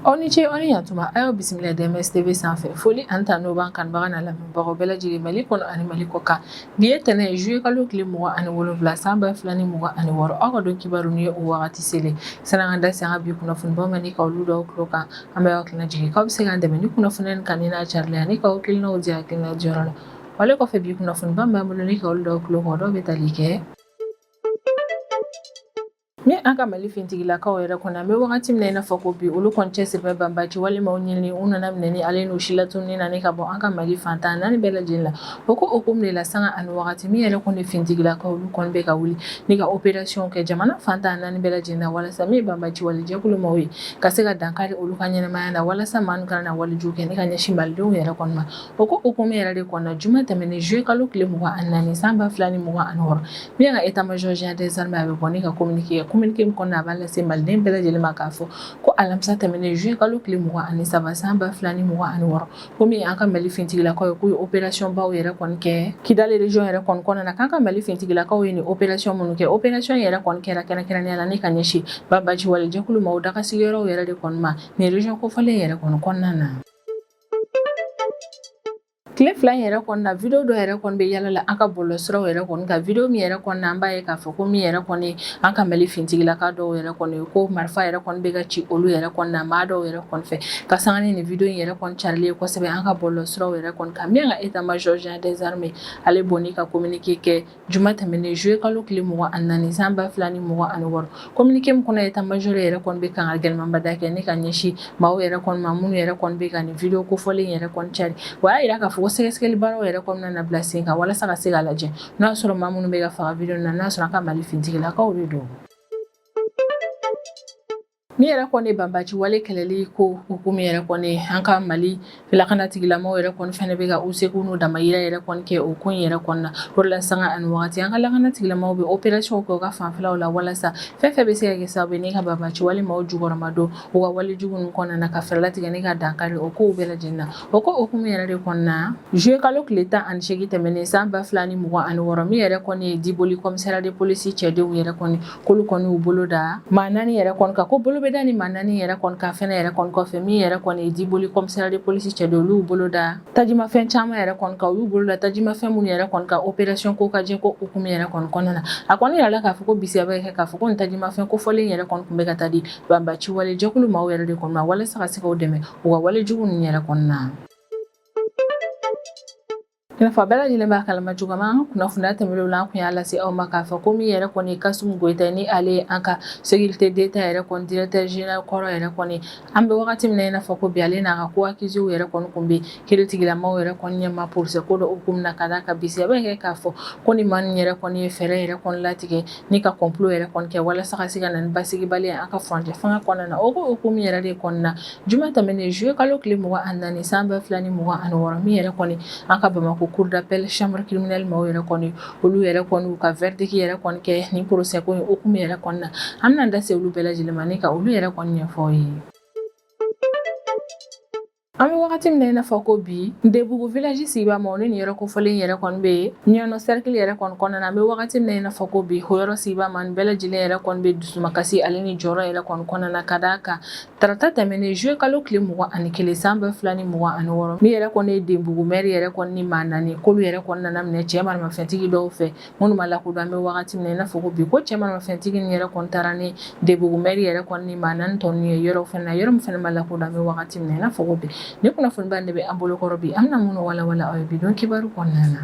Oni ce oni yantuma ayo bisimila DMS-TV sanfɛ foli an ta n'o b'an kanbaga n'a lamɛnbagaw bɛɛ lajɛlen Mali kɔnɔ ani Mali kɔ kan bi ye tɛnɛ ye juillet kalo tile 27 san 2026 aw ka dɔn kibaru ni ye o wagati selen san'an ka da se an ka bi kunnafonibaw ma ni ka olu dɔw tulo kan an bɛ aw hakilina jigin k'aw bɛ se k'an dɛmɛ ni kunnafoni kan ni n'a carilen ani k'aw hakilinaw di hakilina diyɔrɔ la wale kɔfɛ bi kunnafoniba min b'an bolo ni ka olu dɔw tulo kan dɔw bɛ tali kɛ ni an ka Mali fintigilakaw yɛrɛ kɔnɔ an bɛ wagati min na i n'a fɔ ko bi olu kɔni cɛsirilen banbaci walimaw ɲinini u nana minɛ ni ale n'u si latununi na ka bɔ an ka Mali fantan naani bɛɛ lajɛlen la o ko hukumu de la sanga ani wagati min yɛrɛ kɔni fintigilakaw olu kɔni bɛ ka wuli ni ka opération kɛ jamana fantan naani bɛɛ lajɛlen na walasa min banbaci walijɛkulumaw ye ka se ka dankari olu ka ɲɛnamaya na walasa maa nu kana na waliju kɛ ni ka ɲɛsin malidenw yɛrɛ kɔni ma o ko hukumu yɛrɛ de kɔnɔ juma tɛmɛnen juillet kalo tile 24 san 2026 min ka état major général des armées a bɛ bɔ ni ka communiqué min kɔnɔ a b'a lase maliden bɛɛ lajɛlen ma k'a fɔ ko alamisa tɛmɛnen juillet kalo tile 23 san 2026 ko min an ka Mali fintigilakaw ye k'u ye opération baw yɛrɛ kɔni kɛ Kidali région yɛrɛ kɔni kɔnɔna na k'an ka Mali fintigilakaw ye ni opération minnu kɛ opération yɛrɛ kɔni kɛra kɛrɛnkɛrɛnnenya la ni ka ɲɛsin banbaci walijɛkulu ma o dagasigiyɔrɔw yɛrɛ de kɔni ma ni région kofɔlen yɛrɛ kɔni kɔnɔna na tile fila yɛrɛ kɔnɔna video dɔ yɛrɛ kɔni bɛ yala la an ka bɔlɔsiraw yɛrɛ kɔni ka video min yɛrɛ kɔnɔna an b'a ye k'a fɔ ko min yɛrɛ kɔni an ka Mali fintigilaka dɔw yɛrɛ kɔni ko marifa yɛrɛ kɔni bɛ ka ci olu yɛrɛ kɔnɔna maa dɔw yɛrɛ kɔni fɛ ka sanga ni video in yɛrɛ kɔni carilen kosɛbɛ an ka bɔlɔsiraw yɛrɛ kɔni kan min ka état major général des armées ale bɔnni ka communiqué kɛ juma tɛmɛnen juillet kalo tile 24 san 2026 communiqué min kɔnɔ état major yɛrɛ kɔni bɛ kan ka gɛlɛmanbada kɛ ni ka ɲɛsin maaw yɛrɛ kɔni ma minnu yɛrɛ kɔni bɛ ka ni video kofɔlen yɛrɛ kɔni cari o y'a yira k'a fɔ ko sɛgɛsɛgɛli baaraw yɛrɛ kɔnɔna na bila sen kan walasa ka se ka lajɛ n'a sɔrɔ maa minnu bɛ ka faga video na n'a sɔrɔ an ka Mali fintigilakaw de don min yɛrɛ kɔni banbaci wale kɛlɛli ko hukumu yɛrɛ kɔni an ka Mali lakanatigilamɔgɔw yɛrɛ kɔni fɛnɛ bɛ ka u seko n'u damayira yɛrɛ kɔni kɛ o ko in yɛrɛ kɔnɔna na o de la sanga ani wagati an ka lakanatigilamɔgɔw bɛ opération kɛ u ka fanfɛlaw la walasa fɛn fɛn bɛ se ka kɛ sababu ye ni ka banbaci walimaw jukɔrɔma don u ka walejugu ninnu kɔnɔna na ka fɛɛrɛ latigɛ ni ka dankari o kow bɛɛ lajɛlen na o ko hukumu yɛrɛ de kɔnɔna na juillet kalo tile 18 tɛmɛnen san 2026 min yɛrɛ kɔni ye Diboli commissariat de police cɛdenw yɛrɛ kɔni k'olu kɔni y'u bolo da maa naani yɛrɛ kɔni kan ko bolo bɛ da ni maa naani yɛrɛ kɔni kan fɛnɛ yɛrɛ kɔni kɔfɛ min yɛrɛ kɔni ye Diboli commissariat de police cɛdenw olu y'u bolo da tajimafɛn caman yɛrɛ kɔni kan u y'u bolo da tajimafɛn minnu yɛrɛ kɔni kan opération ko ka jɛ ko hukumu yɛrɛ kɔni kɔnɔna na a kɔni yirala k'a fɔ ko bisiya bɛ kɛ k'a fɔ ko nin tajimafɛn kofɔlen yɛrɛ kɔni tun bɛ ka taa di banbaci walijɛkulu maaw yɛrɛ de kɔni ma walasa ka se k'u dɛmɛ u ka walejugu ninnu yɛrɛ kɔnɔna na I n'a fɔ bɛɛ lajɛlen b'a kalama cogo min an ka kunnafoniya tɛmɛnenw la an kun y'a lase aw ma k'a fɔ ko min yɛrɛ kɔni Kasimu Goyita ni ale ye an ka sécurité d'État yɛrɛ kɔni directeur général kɔrɔ yɛrɛ kɔni an bɛ wagati min na i n'a fɔ ko bi ale n'a ka ko accusés yɛrɛ kɔni kun bɛ kiiritigilamaw yɛrɛ kɔni ɲɛma procès ko dɔ hukumu na ka d'a kan bisiya bɛ kɛ k'a fɔ ko ni maa nin yɛrɛ kɔni ye fɛɛrɛ yɛrɛ kɔni latigɛ ni ka complot yɛrɛ kɔni kɛ walasa ka se ka na ni basigibaliya an ka furancɛ fanga kɔnɔna na o ko hukumu yɛrɛ de kɔni na juma tɛmɛnen juillet kalo tile 24 san 2026 min yɛrɛ kɔni an ka Bamako cour d'appel chambre criminelle maaw yɛrɛ kɔni olu yɛrɛ kɔni u ka verdict yɛrɛ kɔni kɛ ni procès ko in hukumu yɛrɛ kɔni na an bɛna da se olu bɛɛ lajɛlen ma ni ka olu yɛrɛ kɔni ɲɛfɔ aw ye an bɛ wagati min na i n'a fɔ ko bi Ndebugu village sigibaa ma ni nin yɔrɔ kofɔlen yɛrɛ kɔni bɛ Ɲɔnɔ cercle yɛrɛ kɔni kɔnɔna na an bɛ wagati min na i n'a fɔ ko bi o yɔrɔ sigibaa ma nin bɛɛ lajɛlen yɛrɛ kɔni bɛ dusumakasi ale ni jɔyɔrɔ yɛrɛ kɔni kɔnɔna na ka d'a kan tarata tɛmɛnen juillet kalo tile 21 san 2026 min yɛrɛ kɔni ye Ndebugu maire yɛrɛ kɔni ni maa naani k'olu yɛrɛ kɔni nana minɛ cɛ maramafɛntigi dɔw fɛ minnu ma lakodɔn an bɛ wagati min na i n'a fɔ ko bi ko cɛ maramafɛntigi nin yɛrɛ kɔni taara ni Ndebugu maire yɛrɛ kɔni ni maa naani tɔ ninnu ye yɔrɔ fɛnɛ na yɔrɔ min fɛnɛ ma lakodɔn an bɛ wagati min na i n'a fɔ ko bi ni kunnafoniba de bɛ an bolo kɔrɔ bi an bɛna minnu walawala aw ye bi don kibaru kɔnɔna na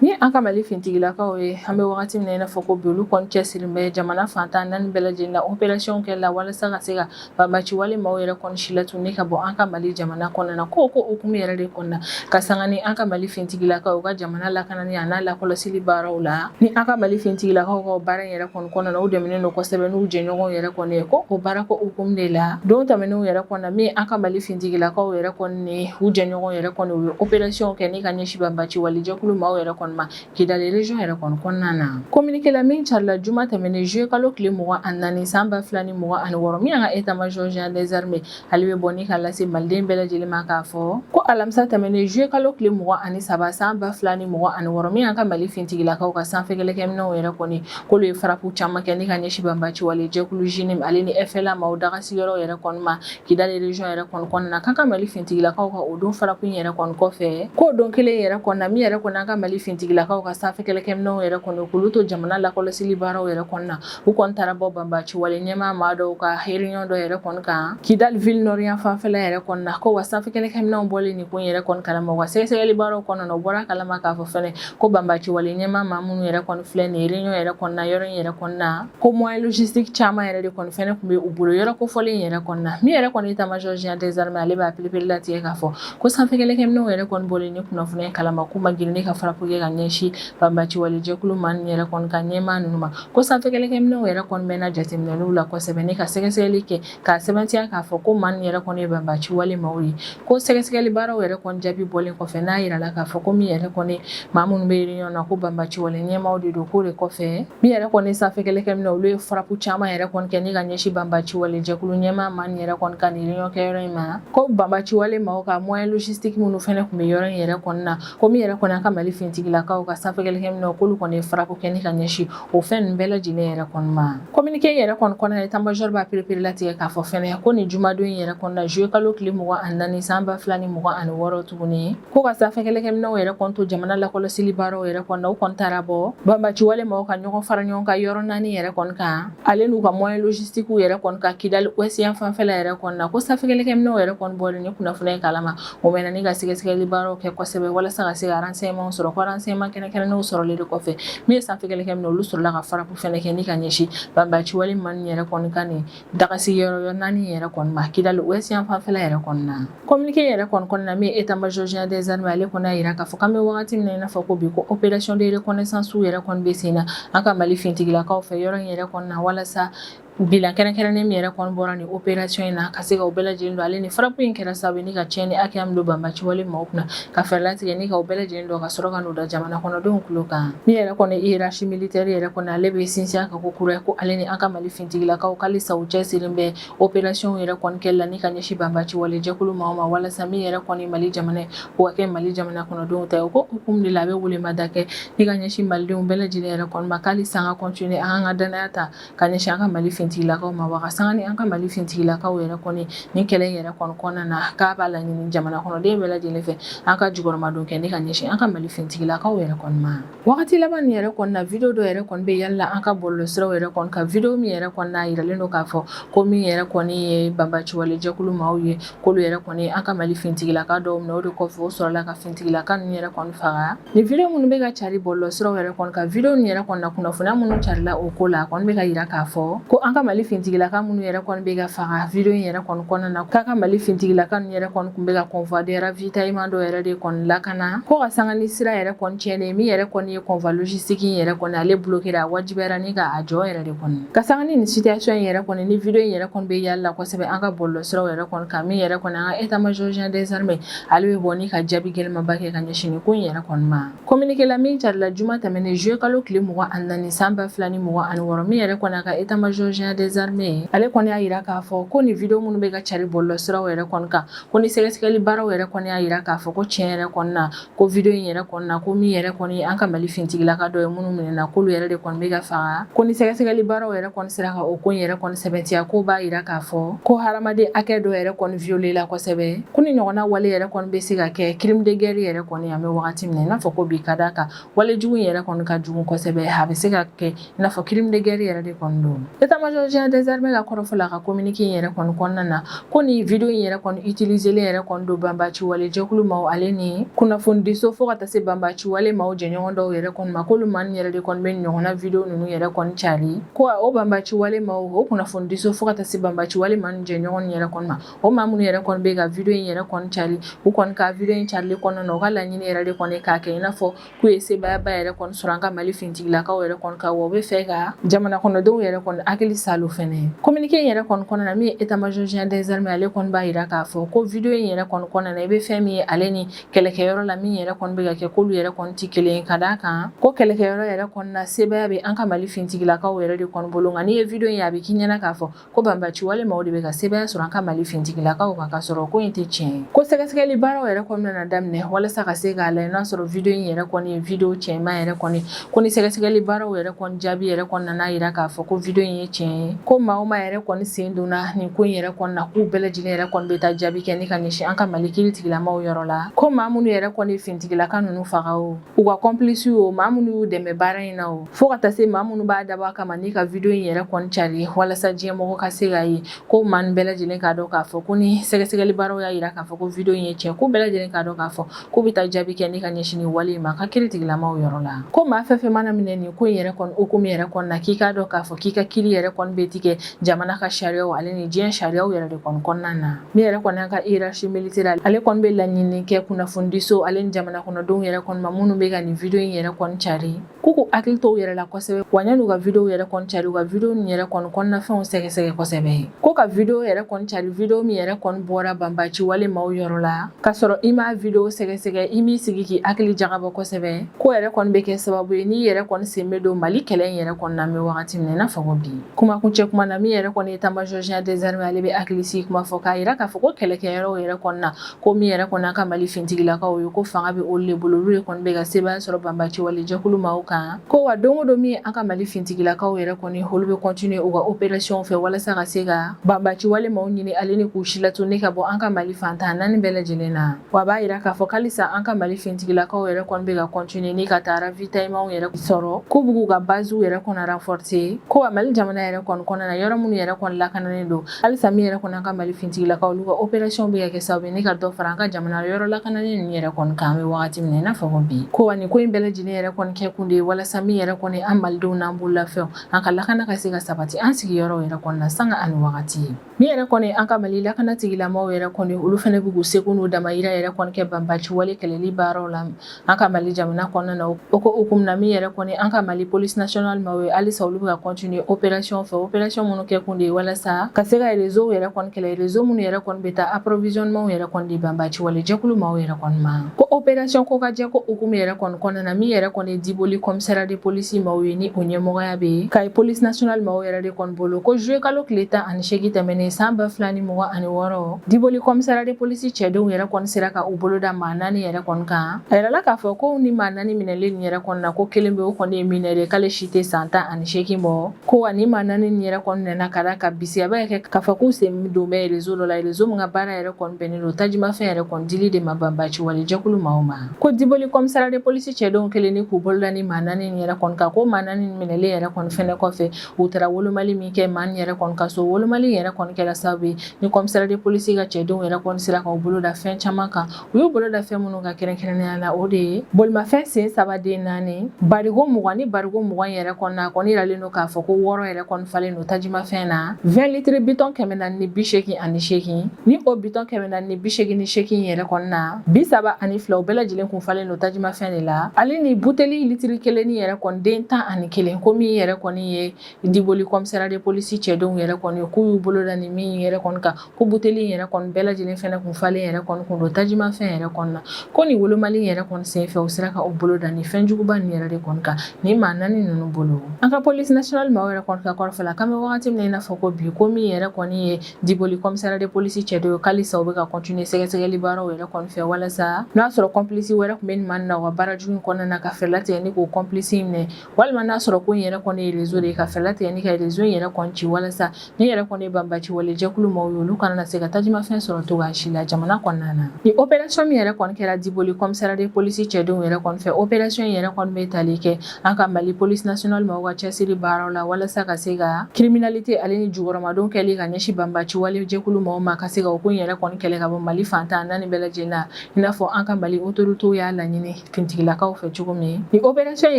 ni an ka Mali fintigilakaw ye an bɛ wagati min na i n'a fɔ ko bi olu kɔni cɛsirilen bɛ jamana fantan naani bɛɛ lajɛlen na opération kɛ la walasa ka se ka banbaci walimaw yɛrɛ kɔni si latunu ka bɔ an ka Mali jamana kɔnɔna na ko hukumu yɛrɛ de kɔnɔna ka sanga ni an ka Mali fintigilakaw u ka jamana lakanani a n'a lakɔlɔsili baaraw la ni an ka Mali fintigilakaw ka baara yɛrɛ kɔni kɔnɔna na u dɛmɛnen don kosɛbɛ n'u jɛɲɔgɔnw yɛrɛ kɔni ye ko o baara ko hukumu de la don tɛmɛnenw yɛrɛ kɔnɔna min an ka Mali fintigilakaw yɛrɛ kɔni ni u jɛɲɔgɔnw yɛrɛ kɔni u ye opération kɛ ni ka ɲɛsin banbaci walijɛkulu maaw yɛrɛ kɔni ma ma Kidali région yɛrɛ kɔni kɔnɔna na communiqué la min carila juma tɛmɛnen juillet kalo tile 24 san 2026 min ka état major général des armées ale bɛ bɔ ni ka lase maliden bɛɛ lajɛlen ma k'a fɔ ko alamisa tɛmɛnen juillet kalo tile 23 san 2026 min ka Mali fintigilakaw ka sanfɛ kɛlɛkɛminɛnw yɛrɛ kɔni k'olu ye farapu caman kɛ ni ka ɲɛsi banbaci wale jɛkulu JINIM ale ni FLA maaw dagasigiyɔrɔ yɛrɛ kɔni ma Kidali région yɛrɛ kɔni kɔnɔna k'an ka Mali fintigilakaw ka o don farapu yɛrɛ kɔni kɔfɛ k'o don kelen yɛrɛ kɔnɔna min yɛrɛ kɔni an ka Mali fintigilakaw ka sanfɛ kɛlɛkɛminɛnw yɛrɛ kɔni k'olu to jamana lakɔlɔsili baaraw yɛrɛ kɔnɔna u kɔni taara bɔ banbaci wale ɲɛmaa maa dɔw ka réunion dɔ yɛrɛ kɔni kan Kidali ville nord yan fanfɛla yɛrɛ kɔnɔna ko wa sanfɛ kɛlɛkɛminɛnw bɔlen ni ko yɛrɛ kɔni kalama wa sɛgɛsɛgɛli baaraw kɔnɔna u bɔra kalama k'a fɔ fɛnɛ ko banbaci wale ɲɛmaa maa minnu yɛrɛ kɔni filɛ ni réunion yɛrɛ kɔnɔna yɔrɔ in yɛrɛ kɔnɔna ko moyen logistique caman yɛrɛ de kɔni fɛnɛ tun bɛ u bolo yɔrɔ kofɔlen yɛrɛ kɔnɔna min yɛrɛ kɔni état major général des armées ale b'a pelepele latigɛ k'a fɔ ko sanfɛ kɛlɛkɛminɛnw yɛrɛ kɔni bɔlen ni kunnafoniya kalama k'u ma girin ka farapu kɛ ka ɲɛsin banbaci wale jɛkulu maa ninnu yɛrɛ kɔni ka ɲɛmaa ninnu ma ko sanfɛ kɛlɛkɛminɛnw yɛrɛ kɔni bɛna jateminɛliw la kosɛbɛ ni ka sɛgɛsɛgɛli kɛ k'a sɛbɛntiya k'a fɔ ko maa ninnu yɛrɛ kɔni ye banbaci wale maaw ye ko sɛgɛsɛgɛli baaraw yɛrɛ kɔni jaabi bɔlen kɔfɛ n'a yirala k'a fɔ ko min yɛrɛ kɔni maa minnu bɛ réunion na ko banbaci wale ɲɛmaaw de don k'o de kɔfɛ min yɛrɛ kɔni sanfɛ kɛlɛkɛminɛw olu ye farapu caman yɛrɛ kɔni kɛ ni ka ɲɛsin banbaci wale jɛkulu ɲɛmaa maa ninnu yɛrɛ kɔni ka ni réunion kɛ yɔrɔ in ma ko banbaci wale maaw ka moyen logistique minnu fɛnɛ tun bɛ yɔrɔ in yɛrɛ kɔni na ko min yɛrɛ kɔni an ka Mali fintigilakaw ka sanfɛ kɛlɛkɛminɛw k'olu kɔni ye farapu kɛ ni ka ɲɛsin o fɛn ninnu bɛɛ lajɛlen yɛrɛ kɔni ma communiqué yɛrɛ kɔni kɔnɔna état major b'a perepere latigɛ k'a fɔ fɛnɛ ko nin jumadon in yɛrɛ kɔnɔna juillet kalo tile 24 san 2026 tuguni ko ka sanfɛ kɛlɛkɛminɛw yɛrɛ kɔni to jamana lakɔlɔsili baaraw yɛrɛ kɔnɔna u kɔni taara bɔ banbaci wale maaw ka ɲɔgɔn fara ɲɔgɔn kan yɔrɔ 4 yɛrɛ kɔni kan ale n'u ka moyen logistique yɛrɛ kɔni ka Kidali ouest yan fanfɛla yɛrɛ kɔnɔna ko sanfɛ kɛlɛkɛminɛw yɛrɛ kɔni bɔlen ni kunnafoniya kalama o mɛnna ni ka sɛgɛsɛgɛli baaraw kɛ kosɛbɛ walasa ka se ka renseignement sɔrɔ ko renseignement kɛnɛkɛnɛw sɔrɔlen de kɔfɛ min ye sanfɛ kɛlɛkɛminɛw olu sɔrɔla ka farapu fɛnɛ kɛ ni ka ɲɛsin banbaci wale maa ninnu yɛrɛ kɔni ka nin dagasigiyɔrɔ 4 yɛrɛ kɔni ma Kidali ouest yan fanfɛla yɛrɛ kɔni na communiqué yɛrɛ kɔni kɔnɔna min état major général des armées ale kɔni y'a yira k'a fɔ k'an bɛ wagati min na i n'a fɔ ko bi ko opération de reconnaissance yɛrɛ kɔni bɛ sen na an ka Mali fintigilakaw fɛ yɔrɔ in yɛrɛ kɔni na walasa bilan kɛrɛnkɛrɛnnen min yɛrɛ kɔni bɔra ni opération in na ka se ka o bɛɛ lajɛlen don ale ni farapu in kɛra sababu ni ka tiɲɛni hakɛya min don banbaci wale maaw kunna ka fɛɛrɛ latigɛ ni ka o bɛɛ lajɛlen don ka sɔrɔ ka n'o da jamana kɔnɔdenw tulo kan min yɛrɛ kɔni hiérarchie militaire yɛrɛ kɔni ale bɛ sinsin ka ko kura ko ale ni an ka Mali fintigilakaw halisa u cɛsilen bɛ opération yɛrɛ kɔni kɛli la ni ka ɲɛsin banbaci wale jɛkulu maaw ma walasa min yɛrɛ kɔni Mali jamana ye o ka kɛ Mali jamana kɔnɔdenw ta ye o ko hukumu de la a bɛ welemada kɛ ni ka ɲɛsin malidenw bɛɛ lajɛlen yɛrɛ kɔni ma k'halisa an ka continuer an ka danaya ta ka ɲɛsin an ka Mali fintigilakaw ma ka sanga ni an ka Mali fintigilakaw yɛrɛ kɔni ni kɛlɛ yɛrɛ kɔni kɔnɔna na k'a b'a laɲini jamana kɔnɔden bɛɛ lajɛlen fɛ an ka jukɔrɔmadon kɛ ni ka ɲɛsin an ka Mali fintigilakaw yɛrɛ kɔni ma wagati laban nin yɛrɛ kɔni na video dɔ yɛrɛ kɔni bɛ yalila an ka bɔlɔlɔsiraw yɛrɛ kɔni ka video min yɛrɛ kɔni na yiralen don k'a fɔ ko min yɛrɛ kɔni ye banbaci wale jɛkulu maaw ye k'olu yɛrɛ kɔni an ka Mali fintigilaka dɔw minɛ o de kɔfɛ o sɔrɔla ka fintigilaka ninnu yɛrɛ kɔni faga ni video minnu bɛ ka cari bɔlɔlɔsiraw yɛrɛ kɔni ka video nin yɛrɛ kɔni na kunnafoniya minnu carila o ko la a kɔni bɛ ka yira k'a fɔ ko an ka Mali fintigilaka minnu yɛrɛ kɔni bɛ ka faga video in yɛrɛ kɔni kɔnɔna na k'a ka Mali fintigilaka ninnu yɛrɛ kɔni tun bɛ ka convoi de ravitaillement dɔ yɛrɛ de kɔni lakana ko ka sanga ni sira yɛrɛ kɔni tiɲɛnen min yɛrɛ kɔni ye convoi logistique in yɛrɛ kɔni ale bloquera a wajibiyara ni ka a jɔ yɛrɛ de kɔni ka sanga ni situation in yɛrɛ kɔni ni video in yɛrɛ kɔni bɛ yalila kosɛbɛ an ka bɔlɔlɔsiraw yɛrɛ kɔni kan min yɛrɛ kɔni an ka état major général des armées ale bɛ bɔ ni ka jaabi gɛlɛnmanba kɛ ka ɲɛsin nin ko in yɛrɛ kɔni ma communiqué la min carila juma tɛmɛnen juillet kalo tile 24 san 2026 min yɛrɛ kɔni a ka état major général des armées ale kɔni y'a yira k'a fɔ ko ni video minnu bɛ ka cari bɔlɔlɔsiraw yɛrɛ kɔni kan ko ni sɛgɛsɛgɛli baaraw yɛrɛ kɔni y'a yira k'a fɔ ko tiɲɛ yɛrɛ kɔni na ko video in yɛrɛ kɔni na ko min yɛrɛ kɔni an ka Mali fintigilaka dɔ ye minnu minɛna k'olu yɛrɛ de kɔni bɛ ka faga ko ni sɛgɛsɛgɛli baaraw yɛrɛ kɔni sera ka o ko in yɛrɛ kɔni sɛbɛntiya ko b'a yira k'a fɔ ko hadamaden hakɛ dɔ yɛrɛ kɔni violé la kosɛbɛ ko ni ɲɔgɔnna wale yɛrɛ kɔni bɛ se ka kɛ crime de guerre yɛrɛ kɔni an bɛ wagati min na i n'a fɔ ko bi ka d'a kan wale jugu in yɛrɛ kɔni ka jugu kosɛbɛ a bɛ se ka kɛ i n'a fɔ crime de guerre yɛrɛ de kɔni don état major général des armées ka kɔrɔfɔ la ka communiqué in yɛrɛ kɔni kɔnɔna na ko ni video in yɛrɛ kɔni utiliselen yɛrɛ kɔni don banbaci wale jɛkulu maaw ale ni kunnafonidiso fo ka taa se banbaci wale maaw jɛɲɔgɔn dɔw yɛrɛ kɔni ma k'olu maa yɛrɛ de kɔni bɛ ɲɔgɔnna video ninnu yɛrɛ kɔni cari ko o banbaci wale maaw o kunnafonidiso fo ka taa se banbaci wale maa jɛɲɔgɔn yɛrɛ kɔni ma o maa minnu yɛrɛ kɔni bɛ ka video in yɛrɛ kɔni cari u kɔni ka video in carili kɔnɔna na u ka laɲini yɛrɛ de kɔni k'a kɛ i n'a fɔ k'u ye sebayaba yɛrɛ kɔni sɔrɔ an ka Mali fintigilakaw yɛrɛ kɔni kan wa u bɛ fɛ ka jamana kɔnɔdenw yɛrɛ kɔni hakili salo fɛnɛ communiqué in yɛrɛ kɔni kɔnɔna min ye état-major général des armées ale kɔni b'a yira k'a fɔ ko vidéo in yɛrɛ kɔni kɔnɔna i bɛ fɛn min ye ale ni kɛlɛkɛyɔrɔ la min yɛrɛ kɔni bɛ ka kɛ k'olu yɛrɛ kɔni tɛ kelen ye ka d'a kan ko kɛlɛkɛyɔrɔ yɛrɛ kɔnɔna sebaya bɛ an ka Mali fintigilakaw yɛrɛ de kɔni bolo nka n'i ye vidéo in ye a bɛ k'i ɲɛna k'a fɔ ko banbaci walima o de bɛ ka sebaya sɔrɔ an ka Mali fintigilakaw kan ka sɔrɔ ko in tɛ tiɲɛ ye ko sɛgɛsɛgɛli baaraw yɛrɛ kɔni bɛna daminɛ walasa ka se k'a lajɛ n'a sɔrɔ vidéo in yɛrɛ kɔni ye vidéo cɛman yɛrɛ kɔni ko ni sɛgɛsɛgɛli baaraw yɛrɛ kɔni jaabi yɛrɛ kɔni nana yira k'a fɔ ko vidéo in ye tiɲɛ ye ko maa o maa yɛrɛ kɔni sen donna nin ko in yɛrɛ kɔni na k'u bɛɛ lajɛlen yɛrɛ kɔni bɛ taa jaabi kɛ ni ka ɲɛsin an ka Mali kiiritigilamaw yɔrɔ la ko maa minnu yɛrɛ kɔni fintigilaka ninnu faga o u ka complice o maa minnu y'u dɛmɛ baara in na o fo ka taa se maa minnu b'a dabɔ a kama ni ka vidéo in yɛrɛ kɔni cari walasa diɲɛmɔgɔ ka se k'a ye ko maa nin bɛɛ lajɛlen k'a dɔn k'a fɔ ko ni sɛgɛsɛgɛli baaraw y'a yira k'a fɔ ko vidéo in ye tiɲɛ ko bɛɛ lajɛlen k'a dɔn k'a fɔ k'u bɛ taa jaabi kɛ ni ka ɲɛsin nin wale in ma ka kiiritigilamaw yɔrɔ la ko maa fɛn fɛn mana minɛ nin ko in yɛrɛ kɔni hukumu yɛrɛ kɔni na k'i k'a dɔn k'a fɔ k'i ka kiiri yɛrɛ kɔni bɛ tigɛ jamana ka sariyaw ale ni diɲɛ sariyaw yɛrɛ de kɔni kɔnɔna na min yɛrɛ kɔni an ka hiérarchie militaire ale kɔni bɛ laɲini kɛ kunnafonidiso ale ni jamana kɔnɔdenw yɛrɛ kɔni ma minnu bɛ ka nin vidéo in yɛrɛ kɔni cari k'u hakili to u yɛrɛ la kosɛbɛ wa yan'u ka vidéo yɛrɛ kɔni cari u ka vidéo nin yɛrɛ kɔni kɔnɔnafɛnw sɛgɛsɛgɛ kosɛbɛ ko ka vidéo yɛrɛ kɔni cari vidéo min yɛrɛ kɔni bɔra banbaci wale maaw yɔrɔ la ka sɔrɔ i m'a vidéo sɛgɛsɛgɛ i m'i sigi k'i hakili jagabɔ kosɛbɛ ko yɛrɛ kɔni bɛ kɛ sababu ye n'i yɛrɛ kɔni sen bɛ don Mali kɛlɛ in yɛrɛ kɔni na mɛ wagati min na i n'a fɔ ko bi kumakuncɛ kuma na min yɛrɛ kɔni ye état-major général des armées ale bɛ hakili sigi kuma fɔ k'a yira k'a fɔ ko kɛlɛkɛyɔrɔw yɛrɛ kɔni na ko min yɛrɛ kɔni an ka Mali fintigilakaw ye ko fanga bɛ olu de bolo olu de kɔni bɛ ka sebaya sɔrɔ banbaci wale jɛkulu maaw kan ko wa don o don min an ka Mali fintigilakaw yɛrɛ kɔni olu bɛ continuer u ka opération fɛ walasa ka se ka banbaci wale maaw ɲini ale ni k'u silatun ne ka bɔ an ka Mali fantan naani bɛɛ lajɛlen na wa b'a yira k'a fɔ halisa an ka Mali fintigilakaw yɛrɛ kɔni bɛ ka continuer ni ka taa ravitaillement yɛrɛ sɔrɔ k'u b'u k'u ka bases yɛrɛ kɔni renforcer ko wa Mali jamana yɛrɛ kɔni kɔnɔna na yɔrɔ minnu yɛrɛ kɔni lakanalen don halisa min yɛrɛ kɔni an ka Mali fintigilakaw olu ka opération bɛ ka kɛ sababu ye ni ka dɔ fara an ka jamana yɔrɔ lakanalen ninnu yɛrɛ kɔni kan bɛ wagati min na i n'a fɔ ko bi ko wa nin ko in bɛɛ lajɛlen yɛrɛ kɔni kɛ kun de ye walasa min yɛrɛ kɔni an malidenw n'an bololafɛnw an ka lakana ka se ka sabati an sigiyɔrɔ yɛrɛ kɔni na sanga ani wagati ye min yɛrɛ kɔni an ka Mali lakana tigilamaw yɛrɛ kɔni olu fɛnɛ bɛ k'u seko n'u damayira yɛrɛ kɔni kɛ banbaci wale kɛlɛli baaraw la an ka Mali jamana kɔnɔna na o ko hukumu na min yɛrɛ kɔni an ka Mali police nationale maaw ye halisa olu bɛ ka continuer opération fɛ opération minnu kɛ kun de ye walasa ka se ka réseau yɛrɛ kɔni kɛlɛ réseau minnu yɛrɛ kɔni bɛ taa approvisionnement yɛrɛ kɔni di banbaci wale jɛkulu maaw yɛrɛ kɔni ma ko opération ko ka jɛ ko hukumu yɛrɛ kɔni kɔnɔna na min yɛrɛ kɔni Diboli commissariat de police maaw ye ni o ɲɛmɔgɔya bɛ ka police nationale maaw yɛrɛ de kɔni bolo ko juillet kalo tile 18 tɛmɛnen san 2026 Diboli commissariat de police cɛdenw yɛrɛ kɔni sera ka u bolo da maa 4 yɛrɛ kɔni kan a yɛrɛla k'a fɔ ko ni maa 4 minɛlen nin yɛrɛ kɔni na ko kelen bɛ o kɔni ye minɛ de k'ale si tɛ san 18 bɔ ko wa ni maa 4 nin yɛrɛ kɔni nana ka da ka bisi a bɛ kɛ k'a fɔ k'u sen don bɛ réseau dɔ la réseau min ka baara yɛrɛ kɔni bɛnnen don tajimafɛn yɛrɛ kɔni dili de ma banbaci wale jɛkulu maaw ma ko Diboli commissariat de police cɛdenw kelen ni k'u bolo da ni maa 4 nin yɛrɛ kɔni kan ko maa 4 nin minɛlen yɛrɛ kɔni fɛnɛ kɔfɛ u taara wolomali min kɛ maa nin yɛrɛ kɔni ka so wolomali yɛrɛ kɔni kɛra sababu ye ni commissariat de police ka cɛdenw yɛrɛ kɔni sera k'u bolo da fɛn caman kan u y'u bolo da fɛn minnu ka kɛrɛnkɛrɛnnenya la o de ye bolimafɛn sen 3 den 4 barigo 20 ni barigo 20 yɛrɛ kɔni na a kɔni yiralen don k'a fɔ ko 6 yɛrɛ kɔni falen don tajimafɛn na 20 litres bitɔn 488 ni o bitɔn 488 yɛrɛ kɔni na 32 u bɛɛ lajɛlen kun falen don tajimafɛn de la ale ni buteli litiri 1 ni yɛrɛ kɔni den 11 ko min yɛrɛ kɔni ye Diboli commissariat de police cɛdenw yɛrɛ kɔni k'u y'u bolo da ni min yɛrɛ kɔni kan ko buteli yɛrɛ kɔni bɛɛ lajɛlen fɛnɛ kun falen yɛrɛ kɔni kun don tajimafɛn yɛrɛ kɔni na ko ni wolomali yɛrɛ kɔni senfɛ u sera ka u bolo da ni fɛn juguba ni yɛrɛ de kɔni kan ni maa 4 ninnu bolo an ka police nationale maaw yɛrɛ kɔni ka kɔrɔfɔla kan bɛ wagati min na i n'a fɔ ko bi ko min yɛrɛ kɔni ye Diboli commissariat de police cɛdenw halisa u bɛ ka continuer sɛgɛsɛgɛli baaraw yɛrɛ kɔni fɛ walasa n'a sɔrɔ complice wɛrɛ kun bɛ nin maa na u ka baara jugu in kɔnɔna na ka fɛɛrɛ latigɛ ni k'o complice minɛ walima n'a sɔrɔ ko in yɛrɛ kɔni ye réseau de ye ka fɛɛrɛ latigɛ ni ka réseau in yɛrɛ kɔni ci walasa ni yɛrɛ kɔni ye banbaci wale jɛkulu maaw ye olu kana na se ka tajimafɛn sɔrɔ cogoya si la jamana kɔnɔna na ni opération min yɛrɛ kɔni kɛra Diboli commissariat de police cɛdenw yɛrɛ kɔni fɛ opération in yɛrɛ kɔni bɛ tali kɛ an ka Mali police nationale maaw ka cɛsiri baaraw la walasa ka se ka criminalité ale ni jugɔrɔmadenw kɛli ka ɲɛsin banbaci wale jɛkulu maaw ma ka se ka o ko in yɛrɛ kɔni kɛlɛ ka bɔ Mali fantan naani bɛɛ lajɛlen na i n'a fɔ an ka Mali autorités y'a laɲini fintigilakaw fɛ cogo min ni opération in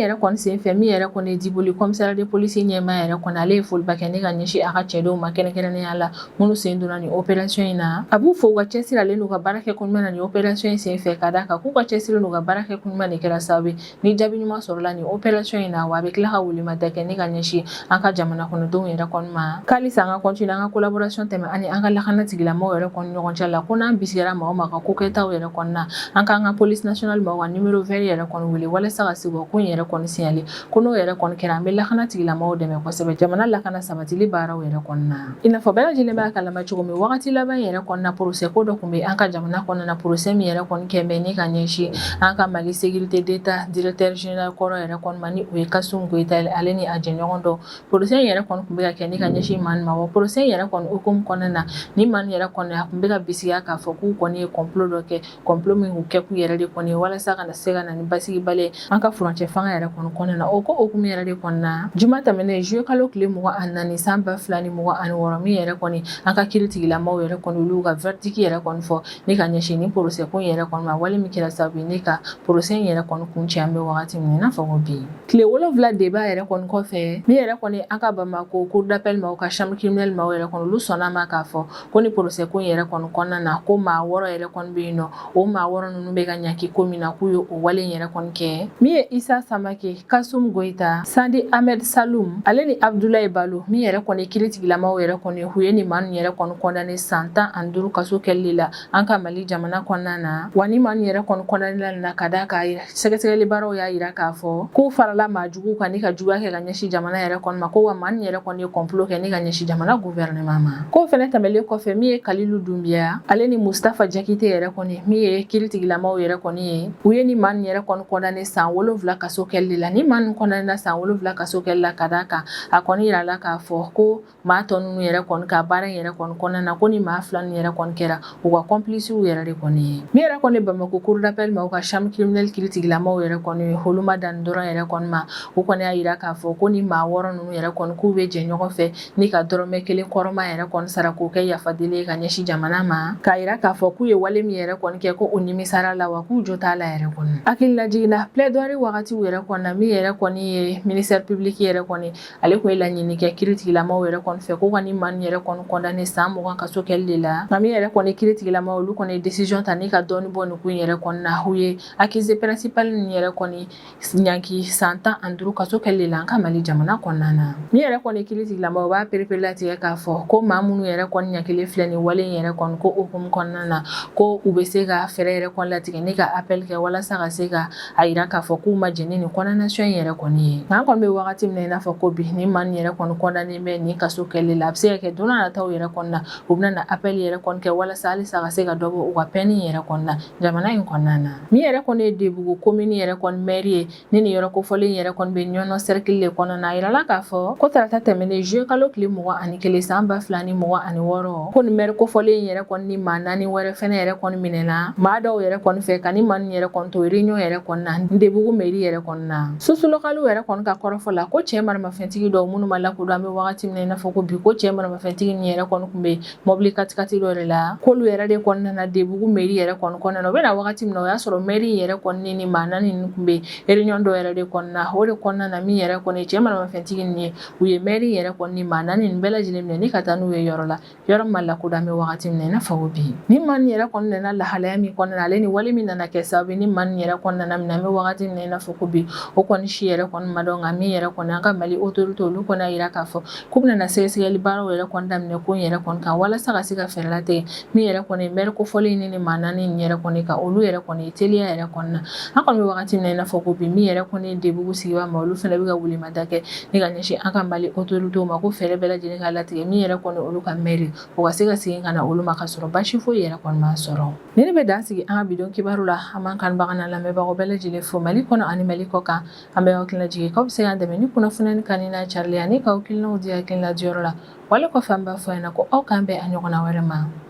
yɛrɛ kɔni senfɛ min yɛrɛ kɔni ye Diboli commissariat de police ɲɛmaa yɛrɛ kɔni ale ye foliba kɛ ne ka ɲɛsin a ka cɛdenw ma kɛrɛnkɛrɛnnenya la minnu sen donna ni opération in na a b'u fo u ka cɛsiri ale n'u ka baara kɛ kun ɲuman na ni opération in senfɛ ka d'a kan k'u ka cɛsiri n'u ka baara kɛ kun ɲuman de kɛra sababu ye ni jaabi ɲuman sɔrɔla ni opération in na wa a bɛ tila ka wulimada kɛ ne ka ɲɛsin an ka jamana kɔnɔ kɔnɔdenw yɛrɛ kɔni ma k'alisa an ka continuer an ka collaboration tɛmɛ ani an ka lakana tigilamɔgɔw yɛrɛ kɔni ɲɔgɔn cɛ la ko n'an bisigara maa o maa ka ko kɛtaw yɛrɛ kɔni na an k'an ka police nationale mɔgɔw ka numéro vert yɛrɛ kɔni wele walasa ka se ko in yɛrɛ kɔni signale ko n'o yɛrɛ kɔni kɛra an bɛ lakana tigilamɔgɔw dɛmɛ kosɛbɛ jamana lakana sabatili baaraw yɛrɛ kɔni na i n'a fɔ bɛɛ lajɛlen b'a kalama cogo min wagati laban yɛrɛ kɔni na procès ko dɔ kun bɛ an ka jamana kɔnɔna na procès min yɛrɛ kɔni kɛ bɛ ni ka ɲɛsin an ka Mali sécurité d'état directeur général kɔrɔ yɛrɛ kɔni ma ni o ye Kasum Goyita ale ni a jɛɲɔgɔn dɔ procès yɛrɛ kɔni kun bɛ ka kɛ ni ka ɲɛsin maa ma wa procès yɛrɛ kɔni hukumu kɔnɔna na ni maa yɛrɛ kɔni a kun bɛ ka bisigiya k'a fɔ k'u kɔni ye complot dɔ kɛ complot min k'u kɛ k'u yɛrɛ de kɔni walasa ka na se ka na ni basigibali an ka furancɛ fanga yɛrɛ kɔni kɔnɔna na o ko hukumu yɛrɛ de kɔni na juma tɛmɛnen juillet kalo tile 24 san 2026 min yɛrɛ kɔni an ka kiiri tigilamɔgɔw yɛrɛ kɔni olu ka verdict yɛrɛ kɔni fɔ ni ka ɲɛsin ni procès ko yɛrɛ kɔni ma wale min kɛra sababu ne ka procès yɛrɛ kɔni kun cɛ an bɛ wagati min na fɔ ko bi tile 7 débat yɛrɛ kɔni kɔfɛ ni yɛrɛ kɔni an ka Bamako cour d'appel ma ka chambre criminelle ma yɛrɛ kɔni olu sɔnna ma k'a fɔ ko ni procès ko yɛrɛ kɔni kɔnɔna na ko maa 6 yɛrɛ kɔni bɛ yen nɔ o maa 6 ninnu bɛ ka ɲaki ko min na k'u ye o wale yɛrɛ kɔni kɛ min ye Isa Samake Kasum Goyita Sandi Ahmed Saloum ale ni Abdoulaye Balo min yɛrɛ kɔni kiiri tigilamɔgɔw yɛrɛ kɔni u ye ni maa yɛrɛ kɔni condamné san 15 kaso kɛli la an ka Mali jamana kɔnɔna na wa ni maa yɛrɛ kɔni condamné la ka da ka sɛgɛsɛgɛli baaraw y'a yira k'a fɔ k'u farala maa jugu kan ni ka juguya kɛ ka ɲɛsin jamana yɛrɛ kɔni ma ko wa maa yɛrɛ kɔni ye complot kɛ ni ka ɲɛsin jamana gouvernement ma ko fɛnɛ tɛmɛlen kɔfɛ min ye Kalilu Dumbiya ale ni Mustafa Jakite yɛrɛ kɔni min ye kiiri tigilamɔgɔw yɛrɛ kɔni ye u ye ni maa yɛrɛ kɔni condamné san 7 kaso kɛli la ni maa condamné san 7 kaso kɛli la ka da kan a kɔni yira la k'a fɔ ko maa tɔ ninnu yɛrɛ kɔni ka baara yɛrɛ kɔni kɔnɔna na ko ni maa 2 ninnu yɛrɛ kɔni kɛra u ka complice yɛrɛ de kɔni ye min yɛrɛ kɔni Bamako cour d'appel ma u ka chambre criminelle kiiri tigilamɔgɔw yɛrɛ kɔni olu ma dan dɔrɔn yɛrɛ kɔni ma u kɔni y'a yira k'a fɔ ko ni maa 6 ninnu yɛrɛ kɔni k'u bɛ jɛ ɲɔgɔn fɛ ni ka dɔrɔmɛ 1 kɔrɔma yɛrɛ kɔni sara k'o kɛ yafadeli ye ka ɲɛsin jamana ma k'a yira k'a fɔ k'u ye wale min yɛrɛ kɔni kɛ ko o nimisara la wa k'u jo t'a la yɛrɛ kɔni hakili lajiginna plaidoirie wagatiw yɛrɛ kɔni na min yɛrɛ kɔni ye ministère public yɛrɛ kɔni ale kun ye laɲini kɛ kiiri tigilamɔgɔw yɛrɛ kɔni fɛ ko ka ni maa yɛrɛ kɔni condamné san 20 kaso kɛli de la nka min yɛrɛ kɔni kiiri tigilamɔgɔw olu kɔni décision ta ni ka dɔɔni bɔ nin ko yɛrɛ kɔni na u ye accusé principal nin yɛrɛ kɔni ɲanki san 15 kaso kɛli la an ka Mali jamana kɔnɔna na min yɛrɛ kɔni kiiri tigilamɔgɔw b'a perepere latigɛ k'a fɔ ko maa minnu yɛrɛ kɔni ɲankili filɛ nin wale yɛrɛ kɔni ko hukumu kɔnɔna na ko u bɛ se ka fɛɛrɛ yɛrɛ kɔni latigɛ ni ka appel kɛ walasa ka se ka a yira k'a fɔ k'u ma jɛni nin condamnation yɛrɛ kɔni ye nka an kɔni bɛ wagati min na i n'a fɔ ko bi ni maa yɛrɛ kɔni condamné bɛ nin kaso kɛli la a bɛ se ka kɛ don n'a nataw yɛrɛ kɔni na u bɛna na appel yɛrɛ kɔni kɛ walasa halisa ka se ka dɔ bɔ u ka peine yɛrɛ kɔni na jamana in kɔnɔna na min yɛrɛ kɔni ye Debugu commune yɛrɛ kɔni maire ye ni nin yɔrɔ kofɔlen yɛrɛ kɔni bɛ ɲɔnɔ cercle de kɔnɔna na a yira la k'a fɔ ko tarata tɛmɛnen juillet kalo tile 21 san 2026 ko nin maire kofɔlen yɛrɛ kɔni ni maa 4 wɛrɛ fɛnɛ yɛrɛ kɔni minɛna maa dɔw yɛrɛ kɔni fɛ ka ni maa yɛrɛ kɔni to réunion yɛrɛ kɔni na Debugu mairie yɛrɛ kɔni na sosu locale yɛrɛ kɔni ka kɔrɔfɔ la ko cɛ maramafɛntigi dɔw minnu ma lakodɔn an bɛ wagati min na i n'a fɔ ko bi ko cɛ maramafɛntigi nin yɛrɛ kɔni kun bɛ mobili katikati dɔ de la k'olu yɛrɛ de kɔni nana Debugu mairie yɛrɛ kɔni kɔnɔna na u bɛna wagati min na o y'a sɔrɔ mairie yɛrɛ kɔni ni maa 4 ninnu kun bɛ réunion dɔ yɛrɛ de kɔni na o de kɔnɔna na min yɛrɛ kɔni cɛ maramafɛntigi nin ye u ye mairie yɛrɛ kɔni ni maa 4 ninnu bɛɛ lajɛlen minɛ ni ka taa n'u ye yɔrɔ la yɔrɔ min ma lakodɔn an bɛ wagati min na i n'a fɔ ko bi ni maa yɛrɛ kɔni nana lahalaya min kɔnɔna na ale ni wale min nana kɛ sababu ni maa yɛrɛ kɔni nana minɛ an bɛ wagati min na i n'a fɔ ko bi o kɔni si yɛrɛ kɔni ma dɔn nka min yɛrɛ kɔni an ka Mali autorité olu kɔni y'a yira k'a fɔ k'u bɛna na sɛgɛsɛgɛli baaraw yɛrɛ kɔni daminɛ ko yɛrɛ kɔni kan walasa ka se ka fɛɛrɛ latigɛ min yɛrɛ kɔni maire kofɔlen ni maa 4 nin yɛrɛ kɔni ka olu yɛrɛ kɔni teliya yɛrɛ kɔni na an kɔni bɛ wagati min na i n'a fɔ ko bi min yɛrɛ kɔni Debugu sigibaa ma olu fɛnɛ bɛ ka wulimada kɛ ni ka ɲɛsin an ka Mali autorité ma ko fɛɛrɛ bɛɛ lajɛlen ka latigɛ min yɛrɛ kɔni olu ka maire o ka se ka segin ka na olu ma ka sɔrɔ basi foyi yɛrɛ kɔni ma sɔrɔ ni ne bɛ dan sigi an ka bidon kibaru la an b'an kanbaga na lamɛnbagaw bɛɛ lajɛlen fo Mali kɔnɔ ani Mali kɔ kan an bɛ hakilina jigin k'aw bɛ se k'an dɛmɛ ni kunnafoni kan ni n'a carili ani k'aw hakilinaw di hakilina diyɔrɔ la wale kɔfɛ an b'a fɔ yan ko aw k'an bɛn a ɲɔgɔnna wɛrɛ ma